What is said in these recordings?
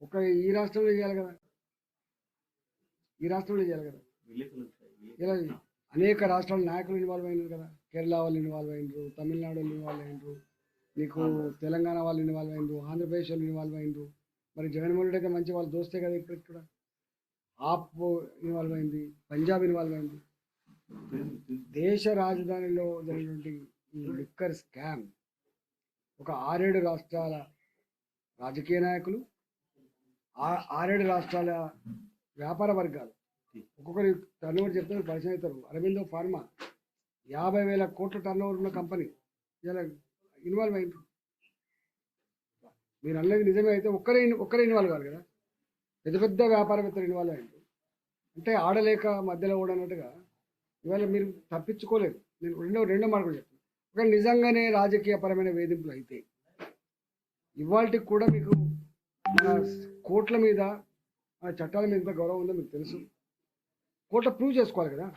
ఒక ఈ రాష్ట్రంలో చేయాలి కదా, ఈ రాష్ట్రంలో చేయాలి కదా. ఇలా అనేక రాష్ట్రాల నాయకులు ఇన్వాల్వ్ అయినారు కదా. కేరళ వాళ్ళు ఇన్వాల్వ్ అయినరు, తమిళనాడు వాళ్ళు ఇన్వాల్వ్ అయినరు, నీకు తెలంగాణ వాళ్ళు ఇన్వాల్వ్ అయినరు, ఆంధ్రప్రదేశ్ వాళ్ళు ఇన్వాల్వ్ అయినరు. మరి జగన్మోహన్ రెడ్డి అయితే మంచి వాళ్ళు దోస్తే కదా. ఇక్కడ ఆప్ ఇన్వాల్వ్ అయింది, పంజాబ్ ఇన్వాల్వ్ అయింది. దేశ రాజధానిలో జరిగినటువంటి ఈ లిక్కర్ స్కామ్ ఒక 6-7 రాష్ట్రాల రాజకీయ నాయకులు, 6-7 రాష్ట్రాల వ్యాపార వర్గాలు ఒక్కొక్కరి టర్నోవర్ చెప్తే పరిచయం అవుతారు. అరవిందో ఫార్మా 50,000 కోట్ల టర్నోవర్ ఉన్న కంపెనీ ఇలా ఇన్వాల్వ్ అయింది. మీరు అన్నది నిజమే అయితే ఒక్కరే ఇన్వాల్వ్ కాదు కదా, పెద్ద పెద్ద వ్యాపారవేత్తలు ఇన్వాల్వ్ అయ్యారు. అంటే ఆడలేక మధ్యలో ఓడన్నట్టుగా ఇవాళ మీరు తప్పించుకోలేదు. నేను రెండో మార్కులు చెప్తాను. ఒకవేళ నిజంగానే రాజకీయపరమైన వేధింపులు అయితే ఇవాళకి కూడా మీకు మన కోర్టుల మీద, మన చట్టాల మీద గౌరవం ఉందో మీకు తెలుసు. కోర్టులో ప్రూవ్ చేసుకోవాలి కదా.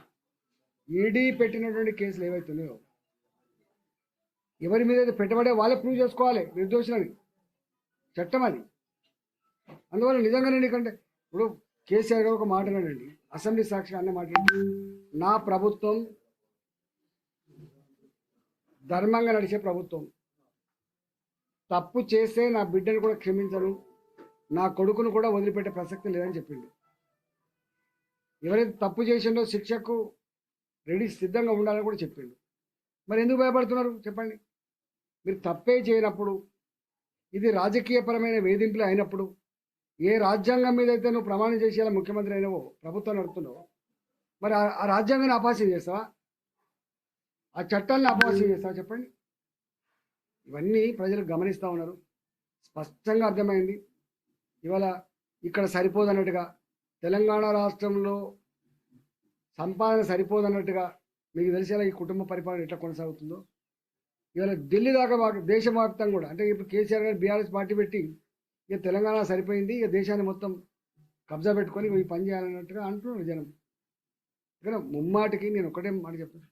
ఈడీ పెట్టినటువంటి కేసులు ఏవైతున్నాయో ఎవరి మీద అయితే పెట్టబడే వాళ్ళే ప్రూవ్ చేసుకోవాలి నిర్దోషులని. చట్టం అది. అందువల్ల నిజంగానే నీకంటే ఇప్పుడు కేసీఆర్ గారు ఒక మాట అన్నాడండి, అసెంబ్లీ సాక్షిగా అన్న మాట, నా ప్రభుత్వం ధర్మంగా నడిచే ప్రభుత్వం, తప్పు చేస్తే నా బిడ్డను కూడా క్షమించను, నా కొడుకును కూడా వదిలిపెట్టే ప్రసక్తి లేదని చెప్పిండు. ఎవరైతే తప్పు చేసిండో శిక్షకు సిద్ధంగా ఉండాలని కూడా చెప్పిండు. మరి ఎందుకు భయపడుతున్నారు చెప్పండి? మీరు తప్పే చేయనప్పుడు, ఇది రాజకీయపరమైన వేధింపులు అయినప్పుడు, ఏ రాజ్యాంగం మీద అయితే నువ్వు ప్రమాణం చేసేలా ముఖ్యమంత్రి అయినవో, ప్రభుత్వం నడుపుతున్నావో, మరి ఆ రాజ్యాంగాన్ని అపహాస్యం చేస్తావా? ఆ చట్టాలను అపహాస్యం చేస్తావా? చెప్పండి. ఇవన్నీ ప్రజలు గమనిస్తూ ఉన్నారు. స్పష్టంగా అర్థమైంది. ఇవాళ ఇక్కడ సరిపోదన్నట్టుగా, తెలంగాణ రాష్ట్రంలో సంపాదన సరిపోదన్నట్టుగా మీకు తెలిసేలా ఈ కుటుంబ పరిపాలన ఎట్లా కొనసాగుతుందో, ఇవాళ ఢిల్లీ దాకా దేశవ్యాప్తంగా కూడా, అంటే ఇప్పుడు కేసీఆర్ గారు బీఆర్ఎస్ పార్టీ పెట్టి ఇక తెలంగాణ సరిపోయింది, ఇక దేశాన్ని మొత్తం కబ్జా పెట్టుకొని ఈ పని చేయాలన్నట్టుగా అంటున్నారు జనం. ఇక్కడ ముమ్మాటికి నేను ఒకటే మాట చెప్తాను,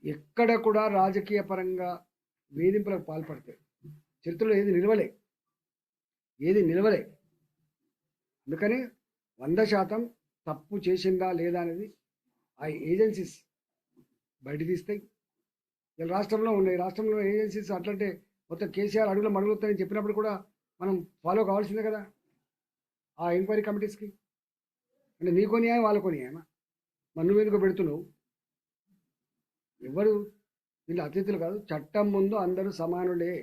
ఎక్కడ కూడా రాజకీయ పరంగా వేధింపులకు పాల్పడితే చరిత్రలో ఏది నిలవలే. అందుకని 100% తప్పు చేసిందా లేదా అనేది ఆ ఏజెన్సీస్ బయట తీస్తాయి. ఇలా రాష్ట్రంలో ఉన్నాయి, రాష్ట్రంలో ఏజెన్సీస్ అట్లంటే మొత్తం కేసీఆర్ అడుగులో మడుగుతాయని చెప్పినప్పుడు కూడా మనం ఫాలో కావాల్సిందే కదా ఆ ఎంక్వైరీ కమిటీస్కి. అంటే నీకో న్యాయం వాళ్ళకో న్యాయమా? మన్ను మీదకు పెడుతున్నావు. ఎవరు వీళ్ళు అతిథులు కాదు, చట్టం ముందు అందరూ సమానులే.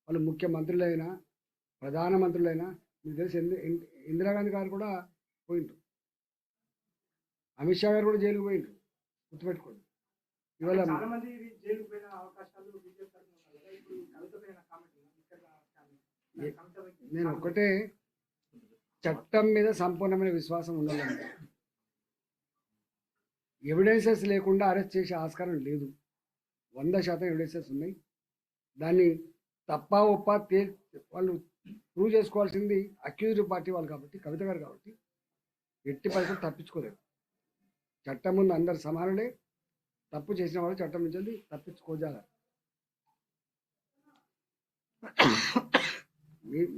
వాళ్ళు ముఖ్యమంత్రులైనా ప్రధానమంత్రులైనా, మీకు తెలిసి ఇందిరాగాంధీ గారు కూడా పోయిండ్రు, అమిత్ షా గారు కూడా జైలుకు పోయిండ్రు, గుర్తుపెట్టుకోండి. ఇవాళ నేను ఒక్కటే, చట్టం మీద సంపూర్ణమైన విశ్వాసం ఉండాలండి. ఎవిడెన్సెస్ లేకుండా అరెస్ట్ చేసే ఆస్కారం లేదు. 100% ఎవిడెన్సెస్ ఉన్నాయి. దాన్ని తప్ప ఒప్ప వాళ్ళు ప్రూవ్ చేసుకోవాల్సింది అక్యూజ్డ్ పార్టీ వాళ్ళు కాబట్టి, కవిత గారు కాబట్టి ఎట్టి పరిస్థితులు తప్పించుకోలేదు. చట్టం ముందు అందరు సమానులే. తప్పు చేసిన వాళ్ళు చట్టం నుంచి తప్పించుకోజాల.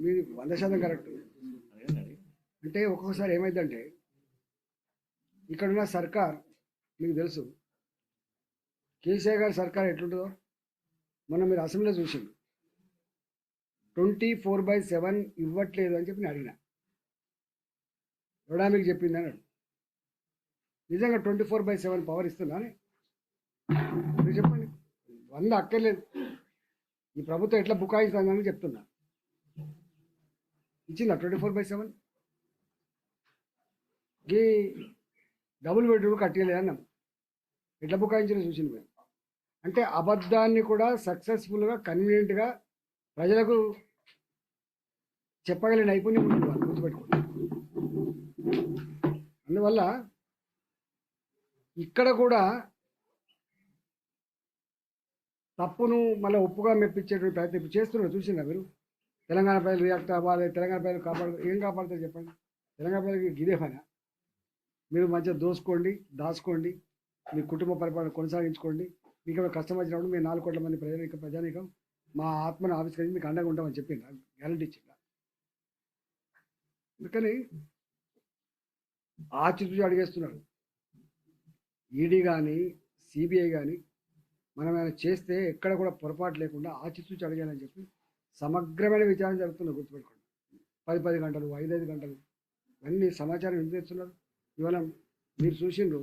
మీది 100% కరెక్ట్. అంటే ఒక్కొక్కసారి ఏమైందంటే ఇక్కడున్న సర్కార్ మీకు తెలుసు, కేసీఆర్ గారి సర్కార్ ఎట్లుంటుందో మొన్న మీరు అసెంబ్లీలో చూసిండు. 24/7 ఇవ్వట్లేదు అని చెప్పి నేను అడిగిన, ఎవడా మీకు చెప్పింది అన్నాడు. నిజంగా 24/7 పవర్ ఇస్తున్నానే మీరు చెప్పండి. 100 అక్కర్లేదు, ఈ ప్రభుత్వం ఎట్లా బుకాయిస్తుందని చెప్తున్నా. ఇచ్చిందా 24/7? ఈ డబుల్ బెడ్రూమ్ కట్టేయలేదు అన్నాం. ఎట్లా బుకాయించిన చూసింది మేము. అంటే అబద్ధాన్ని కూడా సక్సెస్ఫుల్గా కన్వీనియంట్గా ప్రజలకు చెప్పగలిగిన నైపుణ్యం ఉంటుంది వాళ్ళు, గుర్తుపెట్టుకోండి. అందువల్ల ఇక్కడ కూడా తప్పును మళ్ళీ ఒప్పుగా మెప్పించేటువంటి ప్రయత్నం ఇప్పుడు చేస్తున్నారు. చూసిందా మీరు? తెలంగాణ ప్రజలు రియాక్ట్ అవ్వాలి, తెలంగాణ ప్రజలు ఏం కాపాడుతారు చెప్పండి? తెలంగాణ ప్రజలకి గిదే పని. మీరు మంచిగా దాచుకోండి, మీ కుటుంబ పరిపాలన కొనసాగించుకోండి. మీకు ఏమైనా కష్టం వచ్చినప్పుడు మీరు 4 కోట్ల మంది ప్రజానీకం మా ఆత్మను ఆవిష్కరించి మీకు అండగా ఉంటామని చెప్పింది, గ్యారంటీ ఇచ్చింది. అందుకని ఆచితూచి అడిగేస్తున్నారు. ఈడీ కానీ సిబిఐ కానీ మనం ఏమైనా చేస్తే ఎక్కడ కూడా పొరపాటు లేకుండా ఆచితూచి అడిగాలని చెప్పి సమగ్రమైన విచారణ జరుగుతున్నది. గుర్తుపెట్టుకోండి. 10 గంటలు 5 గంటలు ఇవన్నీ సమాచారం ఎందుకు తెస్తున్నారు? ఇవాళ మీరు చూసిండ్రు,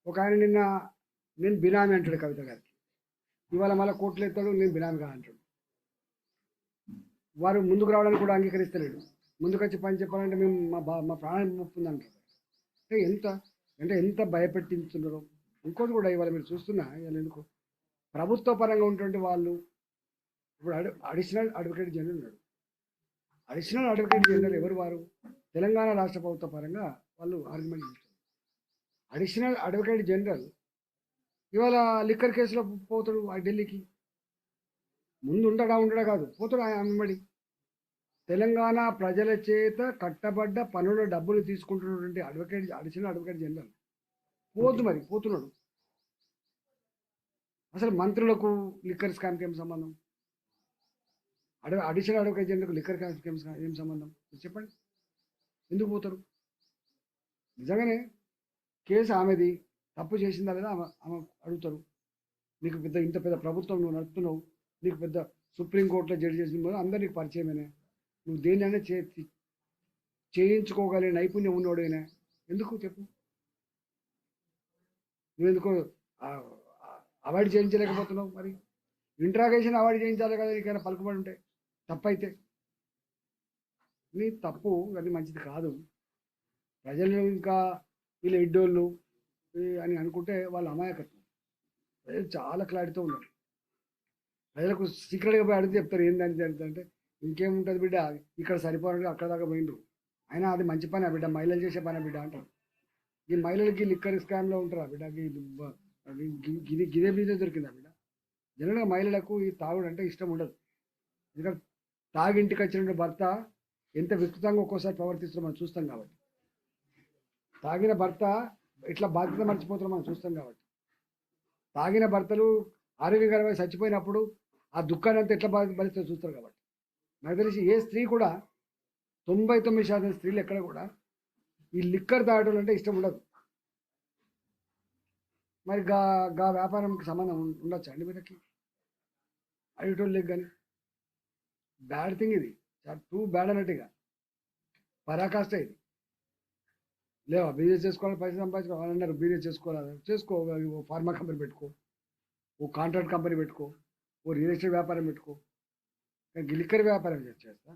ఒక ఆయన నిన్న నేను బినామీ అంటాడు కవిత గారికి, ఇవాళ మళ్ళీ కోర్టులు ఎత్తాడు నేను బినామీగా అంటాడు. వారు ముందుకు రావడానికి కూడా అంగీకరిస్తలేడు. ముందుకు వచ్చి పని చెప్పాలంటే మేము మా ప్రాణం ముప్పుందంటారు. అంటే ఎంత భయపెట్టించున్నారో. ఇంకోటి కూడా ఇవాళ మీరు చూస్తున్నా, ఇవాళ ఎందుకు ప్రభుత్వ పరంగా ఉన్నటువంటి వాళ్ళు ఇప్పుడు అడిషనల్ అడ్వకేట్ జనరల్ ఉన్నాడు. అడిషనల్ అడ్వకేట్ జనరల్ ఎవరు? వారు తెలంగాణ రాష్ట్ర ప్రభుత్వ పరంగా వాళ్ళు ఆర్గ్యుమెంట్ చేస్తారు. అడిషనల్ అడ్వకేట్ జనరల్ ఇవాళ లిక్కర్ కేసులో పోతాడు ఢిల్లీకి. ముందు ఉండడా కాదు, పోతాడు అమ్మడి. తెలంగాణ ప్రజల చేత కట్టబడ్డ పనుల డబ్బులు తీసుకుంటున్నటువంటి అడిషనల్ అడ్వకేట్ జనరల్ పోతున్నాడు. అసలు మంత్రులకు లిక్కర్ స్కామ్కి ఏం సంబంధం? అడిషనల్ అడ్వకేట్ జనరల్కు లిక్కర్ స్కామ్కి ఏం సంబంధం? చెప్పండి, ఎందుకు పోతారు? నిజంగానే కేసు ఆమెది, తప్పు చేసిందా లేదా ఆమె అడుగుతారు. నీకు ఇంత పెద్ద ప్రభుత్వం నువ్వు నడుపుతున్నావు, నీకు పెద్ద సుప్రీంకోర్టులో జడ్జి చేసిన అందరు నీకు పరిచయమేనా? నువ్వు దేన్నైనా చేయించుకోగలిగే నైపుణ్యం ఉన్నవాడైనా ఎందుకు చెప్పు? నువ్వెందుకు అవాయిడ్ చేయించలేకపోతున్నావు? మరి ఇంట్రాగేషన్ అవాయిడ్ చేయించాలి కదా, నీకైనా పలుకుబడి ఉంటే. తప్పైతే నీ తప్పు, అది మంచిది కాదు. ప్రజలు ఇంకా వీళ్ళు ఎడ్డోళ్ళు అని అనుకుంటే వాళ్ళ అమాయకత్వం. ప్రజలు చాలా క్లారిటీతో ఉన్నారు. ప్రజలకు సీక్రెట్గా పోయి అడిగితే చెప్తారు ఏంటంటే అంటే ఇంకేముంటుంది బిడ్డ, ఇక్కడ సరిపోరంటే అక్కడ దాకా పోయిండ్రు. అయినా అది మంచి పని బిడ్డ, మహిళలు చేసే పని బిడ్డ అంటారు. ఈ మహిళలకి లిక్కర్ స్కామ్లో ఉంటారా బిడ్డకి? గిదే బిజినెస్ దొరికిందా బిడ్డ? జనరల్గా మహిళలకు ఈ తాగుడు అంటే ఇష్టం ఉండదు. ఎందుకంటే తాగింటికి వచ్చిన భర్త ఎంత వికృతంగా ఒక్కోసారి ప్రవర్తిస్తారో మనం చూస్తాం కాబట్టి, తాగిన భర్త ఇట్లా బాధ్యత మర్చిపోతారో మనం చూస్తాం కాబట్టి, తాగిన భర్తలు ఆరోగ్యకరమైన చచ్చిపోయినప్పుడు ఆ దుఃఖాన్ని అంతా ఎట్లా భరిస్తూ చూస్తారు కాబట్టి, నాకు తెలిసి ఏ స్త్రీ కూడా 99% స్త్రీలు ఎక్కడ కూడా ఈ లిక్కర్ తాగడం అంటే ఇష్టం ఉండదు. మరి గా వ్యాపారంకి సంబంధం ఉండొచ్చా అండి వీళ్ళకి? అడిగేటోళ్ళకి కానీ బ్యాడ్ థింగ్ ఇది, టూ బ్యాడ్ అన్నట్టుగా పరాకాష్ట ఇది. లేవా బిజినెస్ చేసుకోవాలి, పైసలు సంపాదించుకోవాలి అన్నారు. బిజినెస్ చేసుకో, ఓ ఫార్మా కంపెనీ పెట్టుకో, ఓ కాంట్రాక్ట్ కంపెనీ పెట్టుకో, ఓ రియల్ ఎస్టేట్ వ్యాపారం పెట్టుకో. కానీ లిక్కర్ వ్యాపారం చేస్తా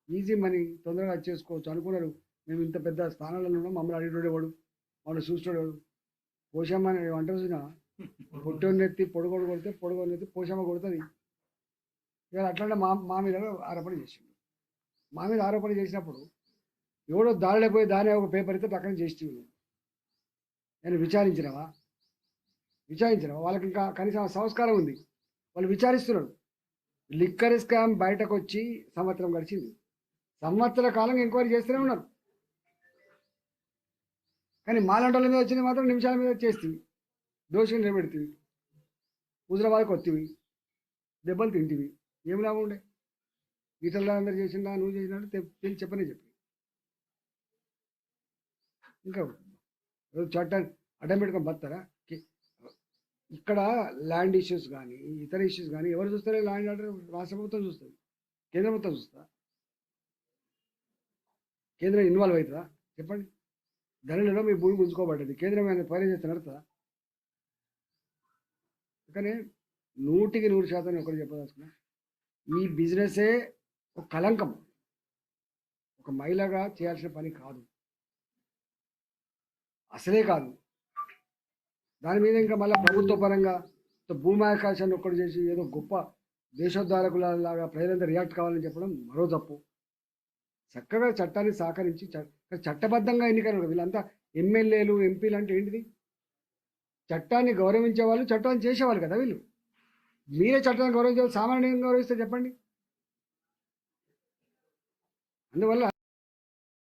ఈజీ మనీ, తొందరగా చేసుకోవచ్చు అనుకున్నారు. మేము ఇంత పెద్ద స్థానాలలో ఉన్నాం, మమ్మల్ని అడిగేటోడేవాడు, మమ్మల్ని చూసేటోడు. పోషమ్మ వంట చూసిన పొట్టోని ఎత్తి పొడుగోడు కొడితే పొడుగోని ఎత్తి పోషమ్మ కొడుతుంది. ఇవాళ అట్లా మా మీద ఆరోపణ చేసిండు. మా మీద ఆరోపణ చేసినప్పుడు ఎవడో దారిలో పోయి దాని ఒక పేపర్ అయితే పక్కన చేసి నేను విచారించినవా? వాళ్ళకి ఇంకా కనీసం సంస్కారం ఉంది, వాళ్ళు విచారిస్తున్నారు. లిక్కర్ స్కామ్ బయటకు వచ్చి సంవత్సరం గడిచింది. సంవత్సర కాలంగా ఎంక్వైరీ చేస్తూనే ఉన్నారు. కానీ మాలాంటి వాళ్ళ మీద వచ్చింది మాత్రం నిమిషాల మీద చేస్తేవి, దోషులు నిలబెడుతుంది, హుజరాబాద్కి వస్తేవి, దెబ్బలు తింటివి. ఏం లాభం ఉండే? ఇతరులు అందరు చేసిందా, నువ్వు చేసినాడు తెలిసి చెప్పనే చెప్పి ఇంకా చట్టాన్ని అడ్డం పెట్టుకొని బతారా? ఇక్కడ ల్యాండ్ ఇష్యూస్ కానీ ఇతర ఇష్యూస్ కానీ ఎవరు చూస్తారో? ల్యాండ్ ఆర్డర్ రాష్ట్ర ప్రభుత్వం చూస్తుంది, కేంద్ర ప్రభుత్వం చూస్తా. కేంద్రం ఇన్వాల్వ్ అవుతుందా చెప్పండి? ధరలలో మీ భూమి గుంజుకోబడ్డది, కేంద్రం ఆయన పైన చేస్తే నడుతుందా? కానీ 100% ఒకరు చెప్పదలుచుకున్నా, ఈ బిజినెసే ఒక కలంకం, ఒక మహిళగా చేయాల్సిన పని కాదు, అసలే కాదు. దాని మీద ఇంకా మళ్ళీ ప్రభుత్వ పరంగా భూమాకాశాన్ని ఒక్కడు చేసి ఏదో గొప్ప దేశోద్ధారకులలాగా ప్రజలంతా రియాక్ట్ కావాలని చెప్పడం మరో తప్పు. చక్కగా చట్టాన్ని సహకరించి చట్టబద్ధంగా ఎన్నికలు వీళ్ళంతా ఎమ్మెల్యేలు ఎంపీలు అంటే ఏంటిది? చట్టాన్ని గౌరవించే వాళ్ళు, చట్టాన్ని చేసేవాళ్ళు కదా వీళ్ళు. మీరే చట్టాన్ని గౌరవించే వాళ్ళు సామాన్యంగా గౌరవిస్తే చెప్పండి. అందువల్ల